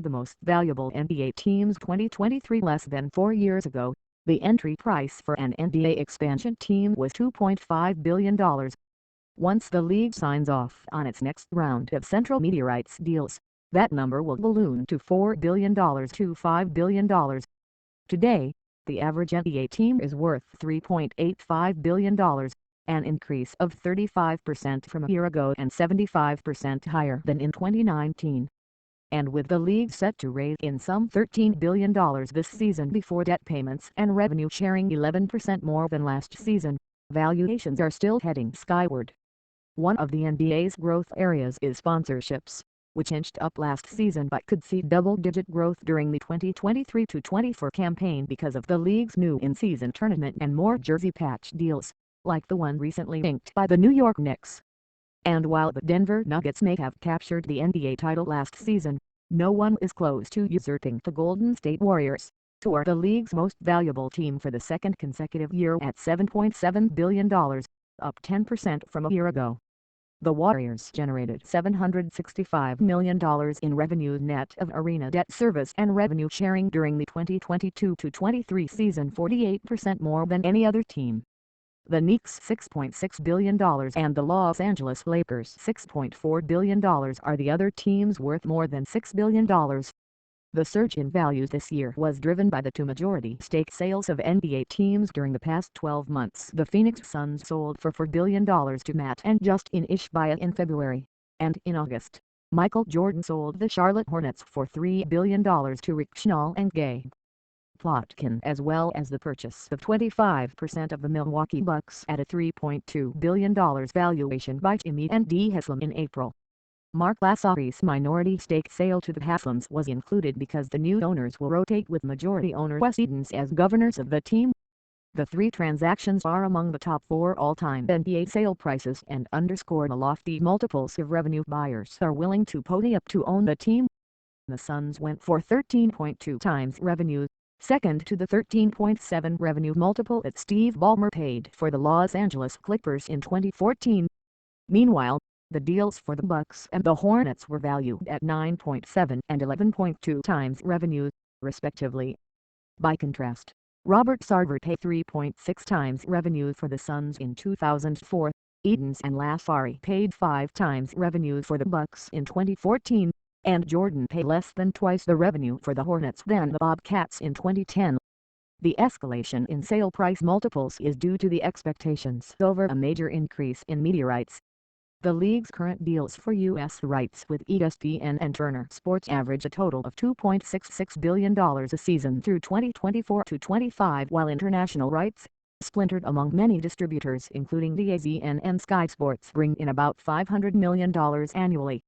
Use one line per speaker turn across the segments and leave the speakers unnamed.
The most valuable NBA teams 2023. Less than 4 years ago, the entry price for an NBA expansion team was $2.5 billion. Once the league signs off on its next round of central media rights deals, that number will balloon to $4 billion to $5 billion. Today, the average NBA team is worth $3.85 billion, an increase of 35% from a year ago and 75% higher than in 2019. And with the league set to raise in some $13 billion this season before debt payments and revenue sharing 11% more than last season, valuations are still heading skyward. One of the NBA's growth areas is sponsorships, which inched up last season but could see double-digit growth during the 2023-24 campaign because of the league's new in-season tournament and more jersey patch deals, like the one recently inked by the New York Knicks. And while the Denver Nuggets may have captured the NBA title last season, no one is close to usurping the Golden State Warriors, who are the league's most valuable team for the second consecutive year at $7.7 billion, up 10% from a year ago. The Warriors generated $765 million in revenue net of arena debt service and revenue sharing during the 2022-23 season, 48% more than any other team. The Knicks $6.6 billion and the Los Angeles Lakers $6.4 billion are the other teams worth more than $6 billion. The surge in value this year was driven by the two majority stake sales of NBA teams during the past 12 months. The Phoenix Suns sold for $4 billion to Matt and Justin Ishbia in February, and in August, Michael Jordan sold the Charlotte Hornets for $3 billion to Rick Schnall and Gabe Plotkin, as well as the purchase of 25% of the Milwaukee Bucks at a $3.2 billion valuation by Jimmy and Dee Haslam in April. Mark Lasari's minority stake sale to the Haslams was included because the new owners will rotate with majority owner Wes Edens as governors of the team. The three transactions are among the top 4 all-time NBA sale prices and underscore the lofty multiples of revenue buyers are willing to pony up to own the team. The Suns went for 13.2 times revenue, second to the 13.7 revenue multiple that Steve Ballmer paid for the Los Angeles Clippers in 2014. Meanwhile, the deals for the Bucks and the Hornets were valued at 9.7 and 11.2 times revenue, respectively. By contrast, Robert Sarver paid 3.6 times revenue for the Suns in 2004, Edens and Lasari paid 5 times revenue for the Bucks in 2014, and Jordan paid less than twice the revenue for the Hornets than the Bobcats in 2010. The escalation in sale price multiples is due to the expectations over a major increase in media rights. The league's current deals for U.S. rights with ESPN and Turner Sports average a total of $2.66 billion a season through 2024-25, while international rights, splintered among many distributors including DAZN and Sky Sports, bring in about $500 million annually.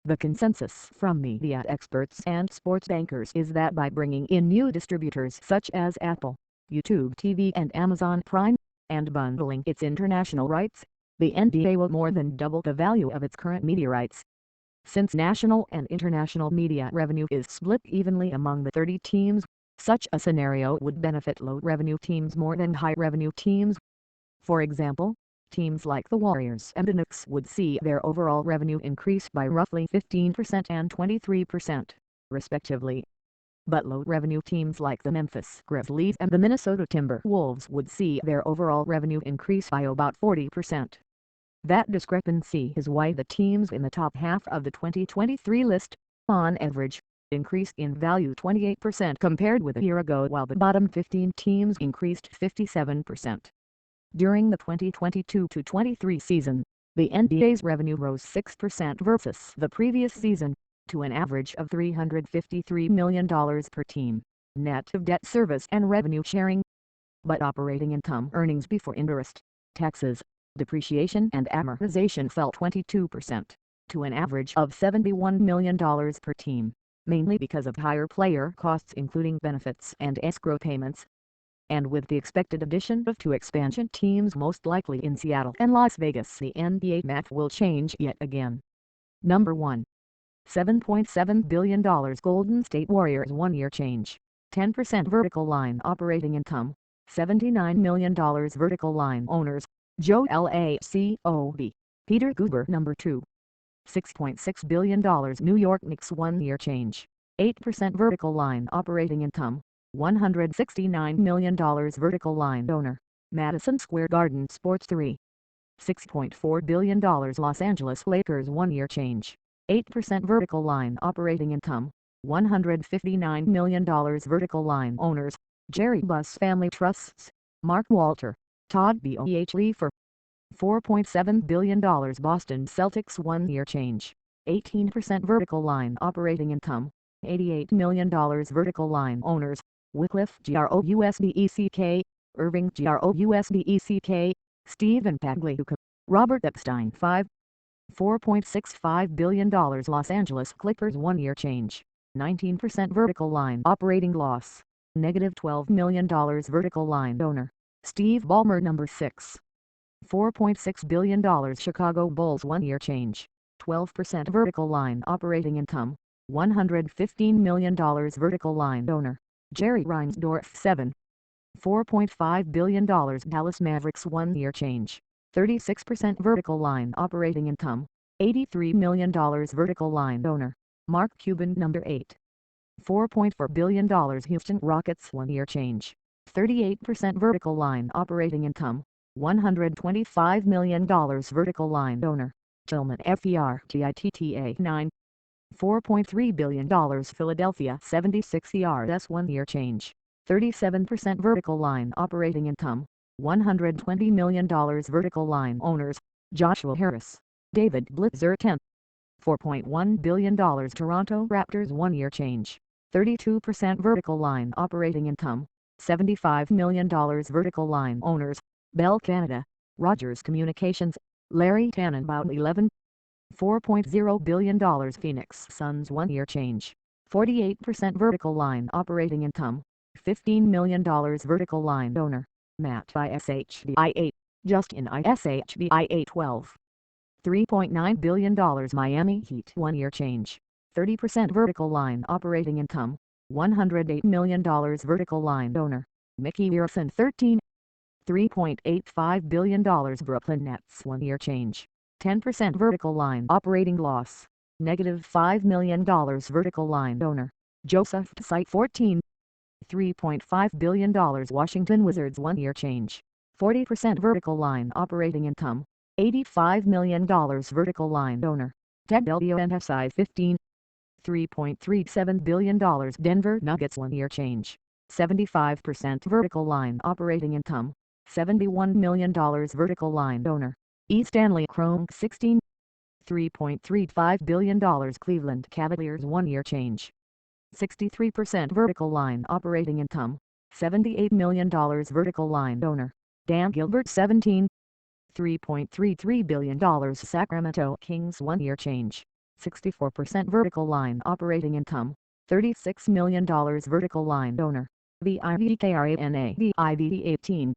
The consensus from media experts and sports bankers is that by bringing in new distributors such as Apple, YouTube TV and Amazon Prime, and bundling its international rights, the NBA will more than double the value of its current media rights. Since national and international media revenue is split evenly among the 30 teams, such a scenario would benefit low-revenue teams more than high-revenue teams. For example, teams like the Warriors and the Knicks would see their overall revenue increase by roughly 15% and 23%, respectively. But low-revenue teams like the Memphis Grizzlies and the Minnesota Timberwolves would see their overall revenue increase by about 40%. That discrepancy is why the teams in the top half of the 2023 list, on average, increased in value 28% compared with a year ago, while the bottom 15 teams increased 57%. During the 2022-23 season, the NBA's revenue rose 6% versus the previous season, to an average of $353 million per team, net of debt service and revenue sharing. But operating income, earnings before interest, taxes, depreciation and amortization fell 22%, to an average of $71 million per team, mainly because of higher player costs including benefits and escrow payments. And with the expected addition of 2 expansion teams most likely in Seattle and Las Vegas, the NBA math will change yet again. Number 1. $7.7 billion Golden State Warriors 1-year change, 10% vertical line operating income, $79 million vertical line owners, Joe Lacob, Peter Guber. Number 2. $6.6 billion New York Knicks 1-year change, 8% vertical line operating income, $169 million. Vertical line owner, Madison Square Garden Sports 3. $6.4 billion. Los Angeles Lakers 1-year change, 8% vertical line operating income, $159 million. Vertical line owners, Jerry Buss Family Trusts, Mark Walter, Todd B.O.H. Leifer. $4.7 billion. Boston Celtics 1-year change, 18% vertical line operating income, $88 million. Vertical line owners, Wycliffe Grousbeck, Irving Grousbeck, Stephen Pagliuca, Robert Epstein. $4.65 billion. Los Angeles Clippers 1-year change, 19% vertical line operating loss, negative $12 million. Vertical line owner, Steve Ballmer. 6. $4.6 billion. Chicago Bulls 1-year change, 12% vertical line operating income, $115 million. Vertical line owner, Jerry Reinsdorf. 7. $4.5 billion. Dallas Mavericks 1-year change, 36% vertical line operating income, $83 million. Vertical line owner, Mark Cuban. 8. $4.4 billion. Houston Rockets 1-year change, 38% vertical line operating income, $125 million. Vertical line owner, Tillman Fertitta. 9. $4.3 billion. Philadelphia 76ers 1-year change, 37% vertical line operating income, $120 million. Vertical line owners, Joshua Harris, David Blitzer. 10. $4.1 billion. Toronto Raptors 1-year change, 32% vertical line operating income, $75 million. Vertical line owners, Bell Canada, Rogers Communications, Larry Tannenbaum. 11. $4.0 billion. Phoenix Suns 1-year change, 48% vertical line operating income, $15 million. Vertical line owner, Matt Ishbia. Justin Ishbia. 12. $3.9 billion. Miami Heat 1-year change, 30% vertical line operating income, $108 million. Vertical line owner, Mickey Arison. 13. $3.85 billion. Brooklyn Nets 1-year change, 10% vertical line operating loss, negative $5 million. Vertical line owner, Joseph Tsai. 14. $3.5 billion. Washington Wizards 1-year change, 40% vertical line operating income, $85 million. Vertical line owner, Ted Leonsis. 15. $3.37 billion. Denver Nuggets 1-year change, 75% vertical line operating income, $71 million. Vertical line owner, E. Stanley Kroenke. 16. $3.35 billion. Cleveland Cavaliers 1-year change, 63% vertical line operating income, $78 million. Vertical line owner, Dan Gilbert. 17. $3.33 billion. Sacramento Kings 1-year change, 64% vertical line operating income, $36 million. Vertical line owner, VIVKRANA. 18.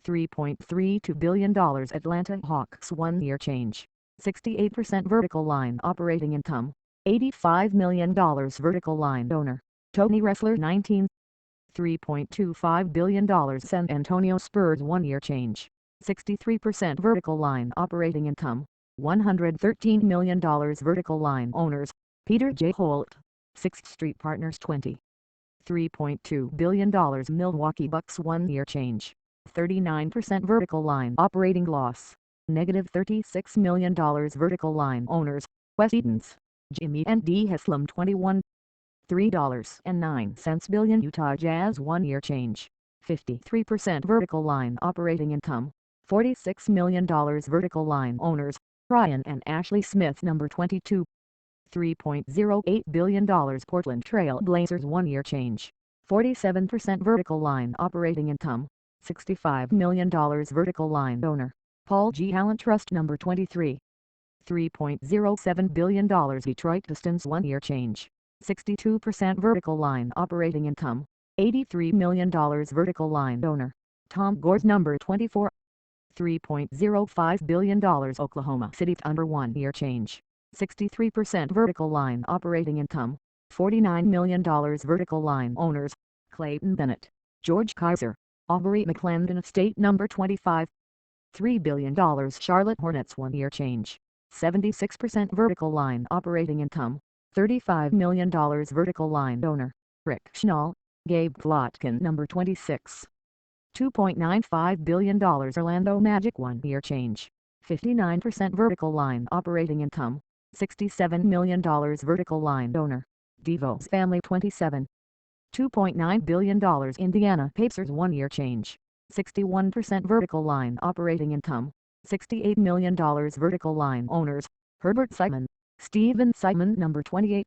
$3.32 billion. Atlanta Hawks 1-year change, 68% vertical line operating income, $85 million. Vertical line owner, Tony Ressler. 19. $3.25 billion. San Antonio Spurs 1-year change, 63% vertical line operating income, $113 million. Vertical line owners, Peter J. Holt, 6th Street Partners. 20. $3.2 billion. Milwaukee Bucks 1-year change, 39% vertical line operating loss, negative $36 million. Vertical line owners, Wes Edens, Jimmy and D. Haslam. 21. $3.09 billion. Utah Jazz 1-year change, 53% vertical line operating income, $46 million. Vertical line owners, Ryan and Ashley Smith. 22. $3.08 billion. Portland Trail Blazers 1-year change, 47% vertical line operating income, $65 million. Vertical line owner, Paul G. Allen Trust. 23. $3.07 billion. Detroit Pistons 1-year change, 62% vertical line operating income, $83 million. Vertical line owner, Tom Gores. 24. $3.05 billion. Oklahoma City Thunder 1-year change, 63% vertical line operating income, $49 million. Vertical line owners, Clayton Bennett, George Kaiser, Aubrey McClendon. State. 25. $3 billion. Charlotte Hornets 1-year change, 76% vertical line operating income, $35 million vertical line owner, Rick Schnall, Gabe Plotkin number 26. $2.95 billion Orlando Magic 1-year change, 59% vertical line operating income, $67 million vertical line owner, Devos family 27. $2.9 billion Indiana Pacers 1-year change, 61% vertical line operating income, $68 million vertical line owners, Herbert Simon, Steven Simon number 28.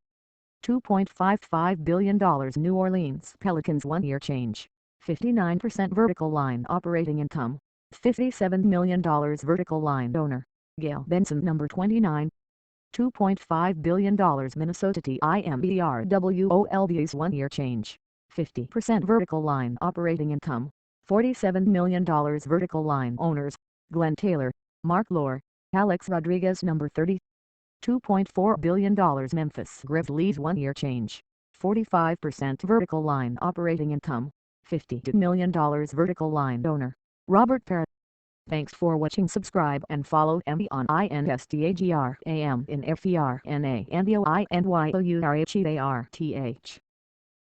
$2.55 billion New Orleans Pelicans 1-year change, 59% vertical line operating income, $57 million vertical line owner, Gail Benson number 29. $2.5 billion Minnesota Timberwolves 1-year change, 50% vertical line operating income, $47 million vertical line owners, Glenn Taylor, Mark Lore, Alex Rodriguez number 30. $2.4 billion Memphis Grizzlies 1-year change, 45% vertical line operating income, $52 million vertical line owner, Robert Parrott. Thanks for watching. Subscribe and follow me on Instagram in FERNA and YOURHEARTH.